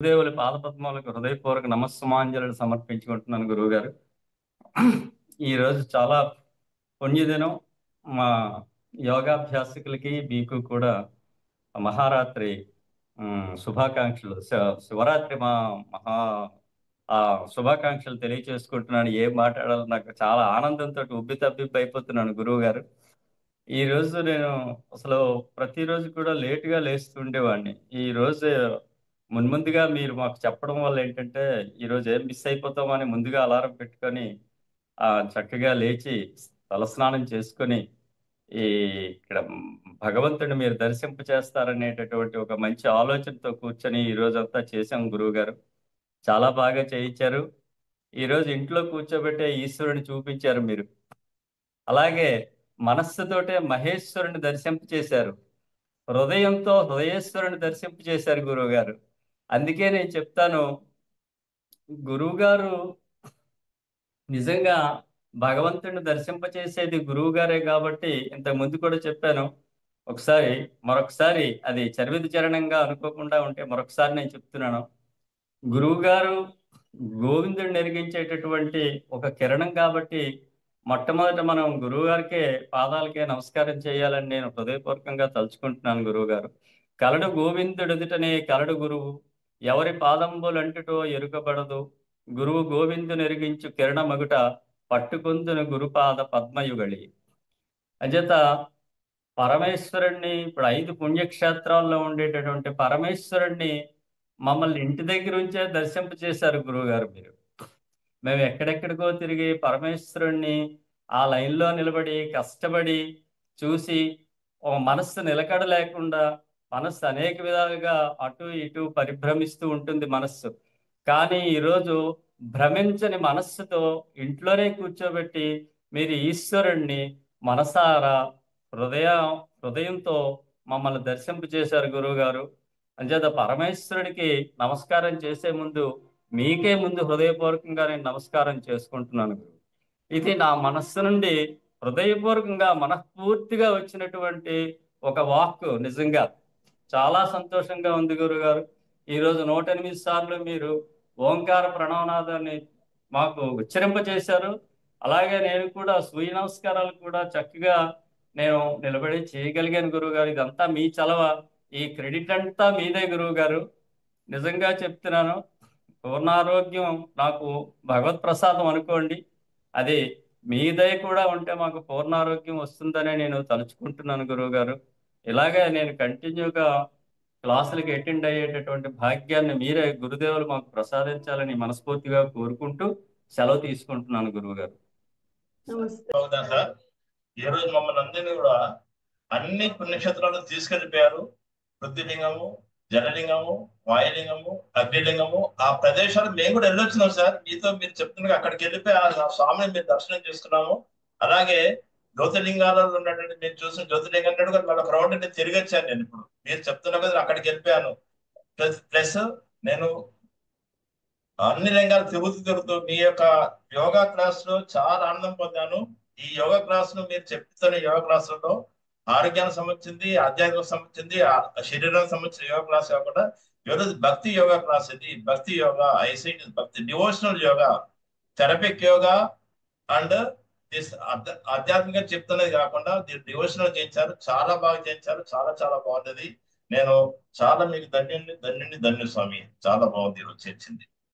గురుదేవుల పాదపద్మాలకు హృదయపూర్వక నమస్సుమాంజలు సమర్పించుకుంటున్నాను గురువుగారు. ఈరోజు చాలా పుణ్యదినం. మా యోగాభ్యాసకులకి మీకు కూడా మహారాత్రి శుభాకాంక్షలు. శివరాత్రి మా మహా ఆ శుభాకాంక్షలు తెలియచేసుకుంటున్నాను. ఏం మాట్లాడాలో నాకు చాలా ఆనందంతో ఉబ్బి తబ్బిబ్బి అయిపోతున్నాను గురువు గారు. ఈ రోజు నేను అసలు ప్రతిరోజు కూడా లేటుగా లేస్తుండేవాడిని. ఈ రోజు మున్ముందుగా మీరు మాకు చెప్పడం వల్ల ఏంటంటే ఈరోజు ఏం మిస్ అయిపోతామని ముందుగా అలారం పెట్టుకొని చక్కగా లేచి తలస్నానం చేసుకొని ఈ ఇక్కడ భగవంతుడిని మీరు దర్శింప చేస్తారనేటటువంటి ఒక మంచి ఆలోచనతో కూర్చొని ఈ రోజంతా చేశాం గురువు గారు. చాలా బాగా చేయించారు. ఈ రోజు ఇంట్లో కూర్చోబెట్టే ఈశ్వరుని చూపించారు మీరు. అలాగే మనస్సుతోటే మహేశ్వరుని దర్శింప చేశారు. హృదయంతో హృదయేశ్వరుని దర్శింప చేశారు గురువు గారు. అందుకే నేను చెప్తాను, గురువు గారు నిజంగా భగవంతుడిని దర్శింపచేసేది గురువు గారే కాబట్టి ఇంతకు ముందు కూడా చెప్పాను. ఒకసారి మరొకసారి అది చరివిత చరణంగా అనుకోకుండా ఉంటే మరొకసారి నేను చెప్తున్నాను. గురువు గారు గోవిందుడిని నెరిగించేటటువంటి ఒక కిరణం కాబట్టి మొట్టమొదట మనం గురువు గారికే పాదాలకే నమస్కారం చేయాలని నేను హృదయపూర్వకంగా తలుచుకుంటున్నాను గురువు గారు. కలడు గోవిందుడు ఎదుటనే కలడు గురువు, ఎవరి పాదంబులంటుటో ఎరుకబడదు, గురువు గోవిందు నెరిగించు కిరణమగుట, పట్టుకొందును గురుపాద పద్మయుగళి. అంచేత పరమేశ్వరుణ్ణి ఇప్పుడు 5 పుణ్యక్షేత్రాల్లో ఉండేటటువంటి పరమేశ్వరుణ్ణి మమ్మల్ని ఇంటి దగ్గర ఉంచే దర్శింప చేశారు గురువుగారు మీరు. మేము ఎక్కడెక్కడికో తిరిగి పరమేశ్వరుణ్ణి ఆ లైన్లో నిలబడి కష్టపడి చూసి ఓ మనస్సు నిలకడ లేకుండా మనస్సు అనేక విధాలుగా అటు ఇటు పరిభ్రమిస్తూ ఉంటుంది మనస్సు. కానీ ఈరోజు భ్రమించని మనస్సుతో ఇంట్లోనే కూర్చోబెట్టి మీరు ఈశ్వరుణ్ణి మనసారా హృదయ హృదయంతో మమ్మల్ని దర్శింప చేశారు గురువు గారు. అంచేత పరమేశ్వరుడికి నమస్కారం చేసే ముందు మీకే ముందు హృదయపూర్వకంగా నేను నమస్కారం చేసుకుంటున్నాను గురు. ఇది నా మనస్సు నుండి హృదయపూర్వకంగా మనస్ఫూర్తిగా వచ్చినటువంటి ఒక వాక్కు. నిజంగా చాలా సంతోషంగా ఉంది గురుగారు. ఈరోజు 108 సార్లు మీరు ఓంకార ప్రణవనాదాన్ని మాకు ఉచ్చరింపచేశారు. అలాగే నేను కూడా సూర్య నమస్కారాలు కూడా చక్కగా నేను నిలబడి చేయగలిగాను గురువుగారు. ఇదంతా మీ చలవ. ఈ క్రెడిట్ అంతా మీదే గురువు గారు. నిజంగా చెప్తున్నాను, పూర్ణారోగ్యం నాకు భగవత్ ప్రసాదం అనుకోండి. అది మీ దయ కూడా ఉంటే మాకు పూర్ణారోగ్యం వస్తుందనే నేను తలుచుకుంటున్నాను గురువు గారు. ఇలాగే నేను కంటిన్యూగా క్లాసులకి అటెండ్ అయ్యేటటువంటి భాగ్యాన్ని మీరే గురుదేవులు మాకు ప్రసాదించాలని మనస్ఫూర్తిగా కోరుకుంటూ సెలవు తీసుకుంటున్నాను గురువు గారు. నమస్తే. అవునా సార్? ఈ రోజు మమ్మల్ని అందరినీ కూడా అన్ని పుణ్యక్షేత్రాలు తీసుకెళ్లిపోయారు. పృథ్వీలింగము, జలలింగము, వాయులింగము, అగ్నిలింగము, ఆ ప్రదేశాలు మేము కూడా వెళ్ళొచ్చినాం సార్. మీతో మీరు చెప్తున్నా అక్కడికి వెళ్ళిపోయి ఆ స్వామిని మీరు దర్శనం చేసుకున్నాము. అలాగే జ్యోతిర్లింగాలలో ఉన్నటువంటి మీరు చూసిన జ్యోతిర్లింగం కూడా మళ్ళీ ఒక రౌండ్ నేను తిరిగి వచ్చాను. నేను ఇప్పుడు మీరు చెప్తున్నా కదా అక్కడికి వెళ్ళిపోయాను. ప్లస్ నేను అన్ని రంగాలు తిరుగుతూ మీ యొక్క యోగా క్లాస్ లో చాలా ఆనందం పొందాను. ఈ యోగా క్లాస్ ను మీరు చెప్తున్న యోగా క్లాసులలో ఆరోగ్యానికి సంబంధించింది, ఆధ్యాత్మిక సంబంధించింది, శరీరానికి సంబంధించిన యోగా క్లాస్ కాకుండా ఈరోజు భక్తి యోగా క్లాస్. ఇది భక్తి యోగా, ఐసైట్ భక్తి devotional yoga, therapeutic yoga and this ఆధ్యాత్మికంగా చెప్తున్నది కాకుండా డివోషనల్ చేయించారు. చాలా బాగా చేయించారు. చాలా చాలా బాగుంటది. నేను చాలా మీకు ధన్యుని ధన్యుని ధన్యు స్వామి. చాలా బాగుంది ఈరోజు చేర్చింది.